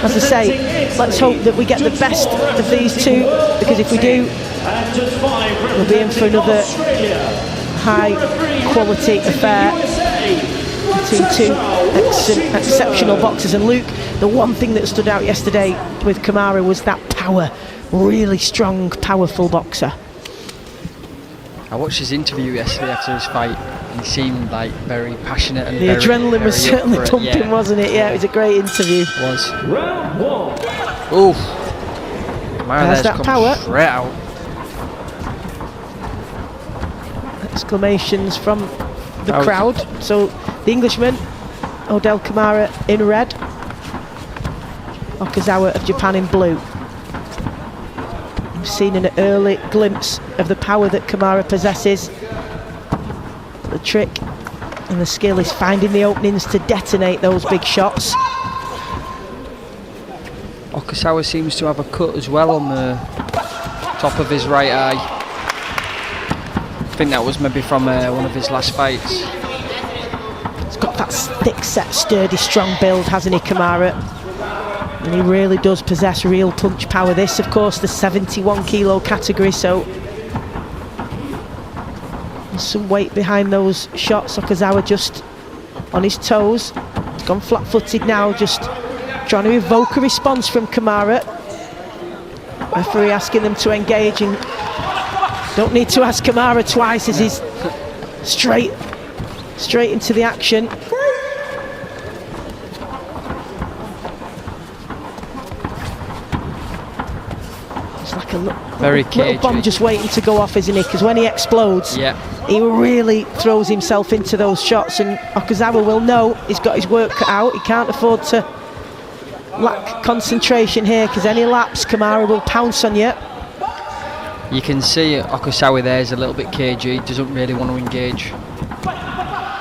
as I say, let's hope that we get the best of these two, because if we do, we'll be in for another high quality affair between two exceptional boxers. And Luke, the one thing that stood out yesterday with Kamara was that power, really strong, powerful boxer. I watched his interview yesterday after his fight. He seemed like very passionate and the adrenaline was certainly pumping, wasn't it? Yeah, it was a great interview. It was. Ooh, there's that power. Straight out. Exclamations from the crowd. So the Englishman, Odel Kamara in red, Okazawa of Japan in blue. We've seen an early glimpse of the power that Kamara possesses. The trick and the skill is finding the openings to detonate those big shots. Okazawa seems to have a cut as well on the top of his right eye. I think that was maybe from one of his last fights. He's got that thick set, sturdy, strong build, hasn't he, Kamara? And he really does possess real punch power. This, of course, the 71 kilo category, so there's some weight behind those shots. Okazawa just on his toes. He's gone flat-footed now, just trying to evoke a response from Kamara. Referee asking them to engage, and don't need to ask Kamara twice as he's straight into the action. It's like a little bomb just waiting to go off, isn't he? Because when he explodes, he really throws himself into those shots, and Okazawa will know he's got his work cut out. He can't afford to lack concentration here, because any lapse, Kamara will pounce on you. You can see Okazawa there is a little bit cagey, doesn't really want to engage.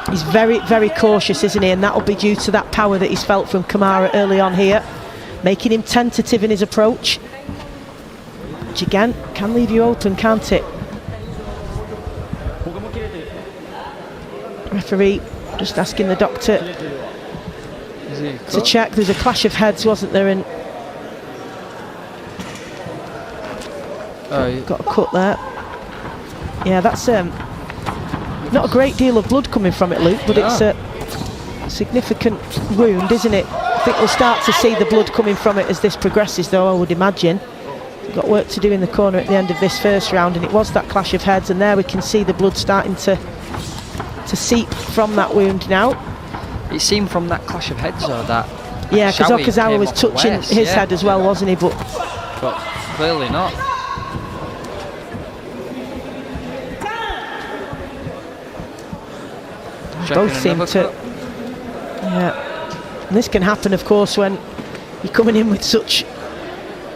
He's very, very cautious, isn't he? And that'll be due to that power that he's felt from Kamara early on here, making him tentative in his approach, which again can leave you open, can't it? Referee just asking the doctor to check. There's a clash of heads, wasn't there? And got a cut there. Yeah, that's not a great deal of blood coming from it, Luke, but it's a significant wound, isn't it? I think we'll start to see the blood coming from it as this progresses, though, I would imagine. We've got work to do in the corner at the end of this first round, and it was that clash of heads, and there we can see the blood starting to seep from that wound now. It seemed from that clash of heads, though, that yeah, because Okazawa was touching his head as well, wasn't he? But clearly not. Both seem to, and this can happen, of course, when you're coming in with such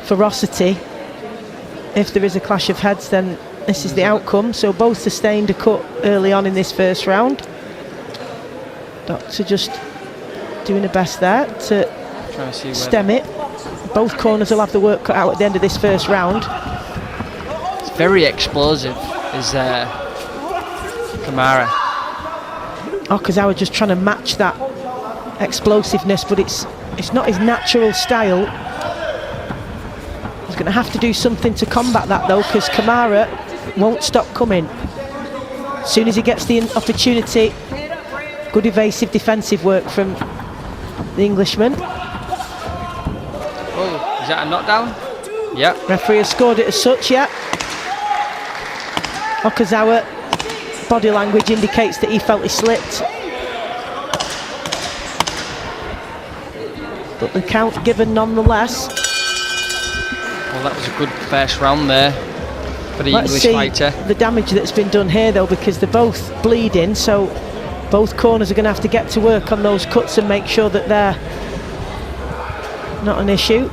ferocity. If there is a clash of heads, then this is the outcome. So both sustained a cut early on in this first round. Doctor just doing the best there to stem it. Both corners will have the work cut out at the end of this first round. It's very explosive, is Kamara. Okazawa just trying to match that explosiveness, but it's not his natural style. He's going to have to do something to combat that, though, because Kamara won't stop coming. As soon as he gets the opportunity, good evasive defensive work from the Englishman. Oh, is that a knockdown? Yeah. Referee has scored it as such, yeah. Okazawa, body language indicates that he felt he slipped. But the count given nonetheless. Well, that was a good first round there for the English fighter. The damage that's been done here, though, because they're both bleeding, so both corners are going to have to get to work on those cuts and make sure that they're not an issue.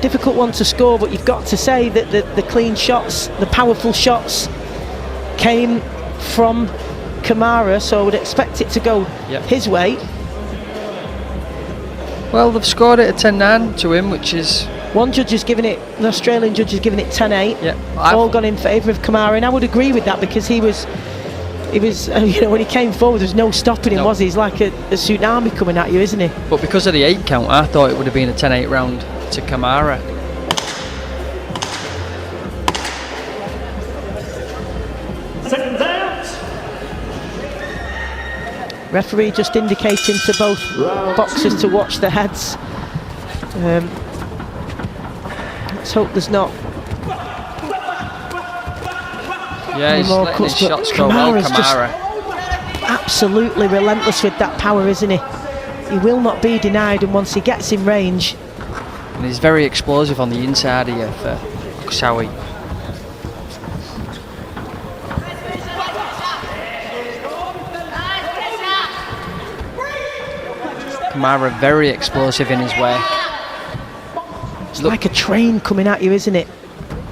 Difficult one to score, but you've got to say that the clean shots, the powerful shots, came from Kamara, so I would expect it to go his way. Well, they've scored it at 10-9 to him, which is... One judge is giving it, the Australian judge is giving it 10-8. Yeah, all gone in favour of Kamara, and I would agree with that, because he was He was, you know, when he came forward, there was no stopping him, No. was he? He's like a tsunami coming at you, isn't he? But because of the 8 count, I thought it would have been a 10-8 round to Kamara. Seconds out. Referee just indicating to both boxers to watch their heads. Let's hope there's not Yeah, he's more letting his cuts, but shots go well, Kamara's just Kamara. absolutely relentless with that power, isn't he? He will not be denied, and once he gets in range, And he's very explosive on the inside here for Okazawa. Kamara very explosive in his way. it's like a train coming at you, isn't it?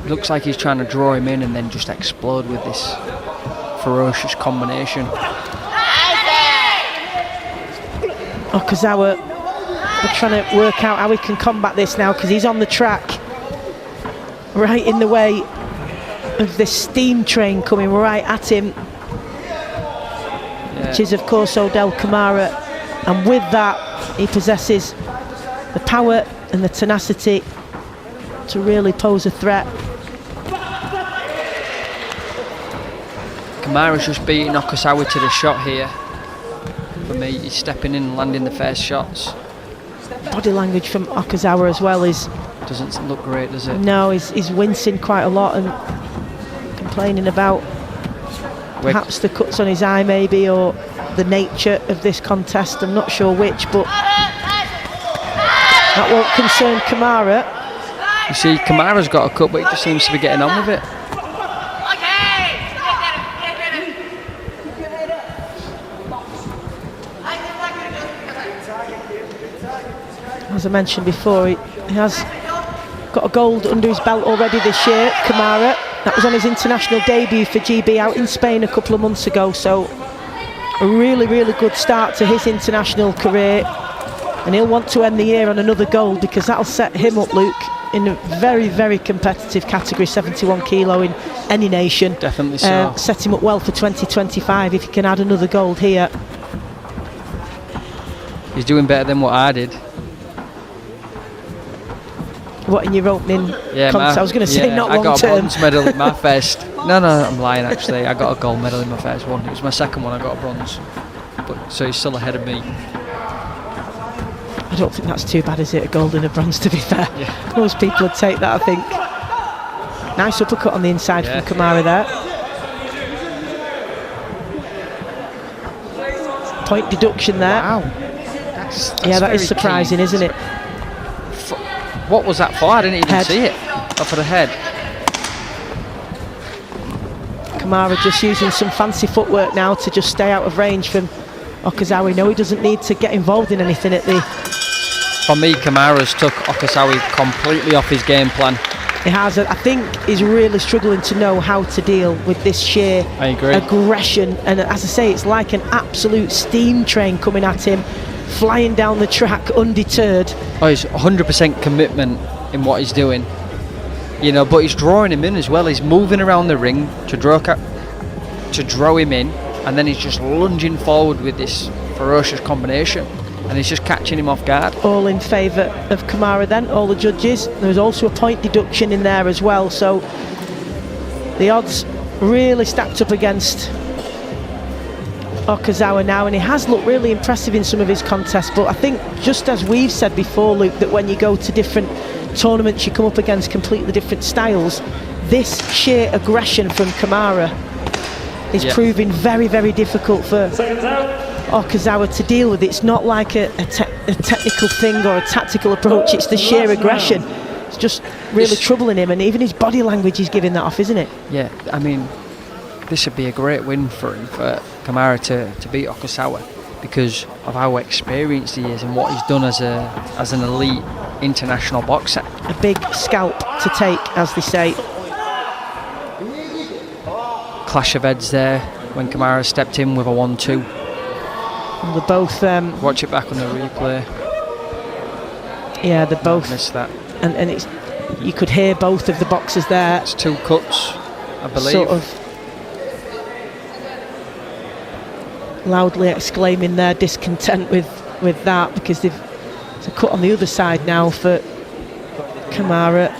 Looks like he's trying to draw him in and then just explode with this ferocious combination. Okazawa trying to work out how he can combat this now, because he's on the track, right in the way of this steam train coming right at him, which is of course Odel Kamara, and with that he possesses the power and the tenacity to really pose a threat. Kamara's just beating Okazawa to the shot here. For me, he's stepping in and landing the first shots. Body language from Okazawa as well is, Doesn't look great, does it? no, he's wincing quite a lot and complaining about perhaps the cuts on his eye maybe, or the nature of this contest. I'm not sure which, but that won't concern Kamara. You see, Kamara's got a cut, but he just seems to be getting on with it. As I mentioned before, he has got a gold under his belt already this year, Kamara. That was on his international debut for GB out in Spain a couple of months ago, so a really, really good start to his international career. And he'll want to end the year on another gold, because that'll set him up, Luke, in a very, very competitive category, 71 kilo in any nation. Definitely so. Set him up well for 2025 if he can add another gold here. He's doing better than what I did. What, in your opening contest? I was going to say not long I got term. a bronze medal in my first. No, I'm lying actually. I got a gold medal in my first one. It was my second one. I got a bronze. But so he's still ahead of me. I don't think that's too bad, is it? A gold and a bronze, to be fair. Yeah. Most people would take that, I think. Nice uppercut on the inside from Kamara there. Point deduction there. Wow. Yeah, that very is surprising, keen. isn't it? What was that for? I didn't even Head. see it. Oh, for the head. Kamara just using some fancy footwork now to just stay out of range from Okazawa. No, he doesn't need to get involved in anything at the... For me, Kamara's took Okazawa completely off his game plan. He has. I think he's really struggling to know how to deal with this sheer I agree. aggression. And as I say, it's like an absolute steam train coming at him, flying down the track undeterred. Oh, he's 100% commitment in what he's doing. You know, but he's drawing him in as well. He's moving around the ring to draw him in, and then he's just lunging forward with this ferocious combination, and he's just catching him off guard. All in favour of Kamara then, all the judges. There's also a point deduction in there as well, so the odds really stacked up against Okazawa now, and he has looked really impressive in some of his contests. But I think, just as we've said before, Luke, that when you go to different tournaments you come up against completely different styles. This sheer aggression from Kamara is proving very, very difficult for Okazawa to deal with. It's not like a technical thing or a tactical approach, it's the sheer aggression. It's just really troubling him, and even his body language is giving that off, isn't it? Yeah, I mean, this would be a great win for him, for Kamara to beat Okazawa, because of how experienced he is and what he's done as an elite international boxer. A big scalp to take, as they say. Clash of heads there when Kamara stepped in with a 1-2. And they're both watch it back on the replay. Yeah, they're both missed that. And it's, you could hear both of the boxers there. It's 2 cuts, I believe. Sort of loudly exclaiming their discontent with that, because they've it's a cut on the other side now for Kamara.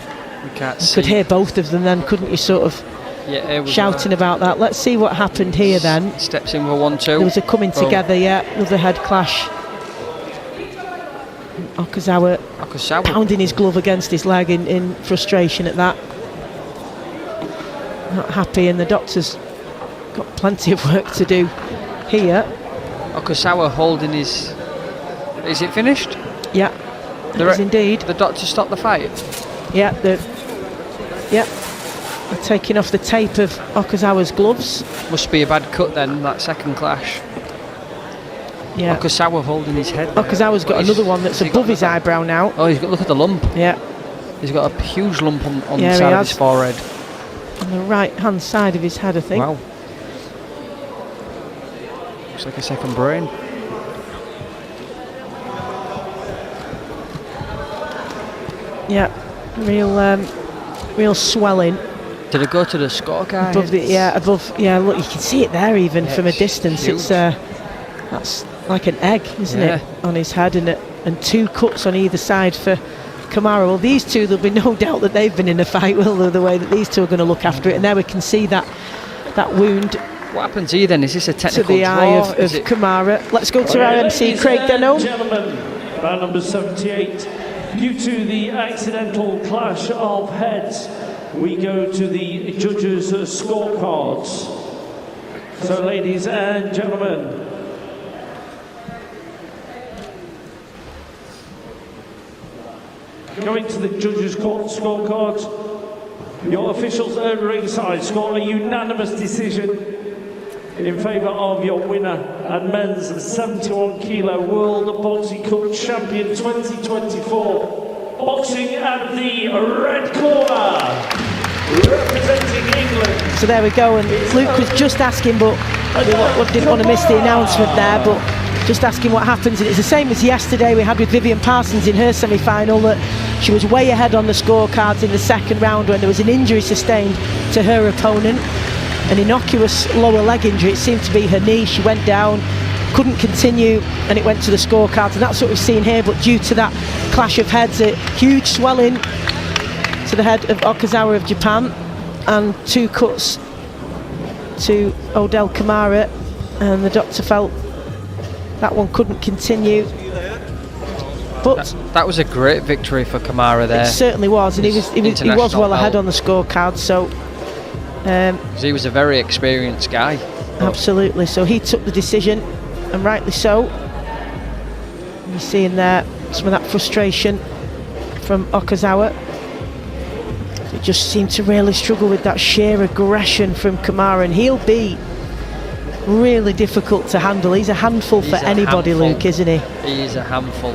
We can't You see. could hear both of them then, couldn't you, sort of Yeah, here we shouting about that. Let's see what happened here then. Steps in for 1-2. There was a coming Boom. together, yeah, another head clash. Okazawa pounding his glove against his leg in frustration at that. Not happy, and the doctor's got plenty of work to do here. Okazawa holding his... Is it finished? Yeah, it is indeed. The doctor stopped the fight? Yeah, they're taking off the tape of Okazawa's gloves. Must be a bad cut then, that second clash. Yeah. Okazawa holding his head there. Okazawa's got another one that's above his eyebrow now. Oh, look at the lump. Yeah. He's got a huge lump on the Yeah, side of his forehead. On the right hand side of his head, I think. Wow. Looks like a second brain. Yeah, real swelling. Did it go to the scorecard? Above. Yeah, look, you can see it there even from a it's distance. huge. It's that's like an egg, isn't Yeah. it, on his head, and 2 cuts on either side for Kamara. Well, these two, there'll be no doubt that they've been in a fight, will there? The way that these two are going to look after it, and there we can see that wound What happens here then? Is this a to technical the draw? eye of Kamara. Let's go to our MC Craig Denholm. Gentlemen, round number 78. Due to the accidental clash of heads, we go to the judges' scorecards. So, ladies and gentlemen, going to the judges' scorecards, your officials at ringside score a unanimous decision in favour of your winner and men's 71 kilo World Boxing Cup Champion 2024. Boxing at the red corner, representing England. So there we go, and Luke was just asking, but didn't want to miss the announcement there, but just asking what happens, and it's the same as yesterday we had with Vivian Parsons in her semi-final, that she was way ahead on the scorecards in the second round when there was an injury sustained to her opponent, an innocuous lower leg injury. It seemed to be her knee. She went down, couldn't continue, and it went to the scorecards, and that's what we've seen here. But due to that clash of heads, a huge swelling to the head of Okazawa of Japan, and 2 cuts to Odel Kamara, and the doctor felt that one couldn't continue. But that was a great victory for Kamara there. it certainly was, and he was well ahead belt. on the scorecard. So he was a very experienced guy. absolutely. So he took the decision, and rightly so. You're seeing there some of that frustration from Okazawa. It just seemed to really struggle with that sheer aggression from Kamara, and he'll be really difficult to handle. He's a handful for anybody, Luke, isn't he? He is a handful.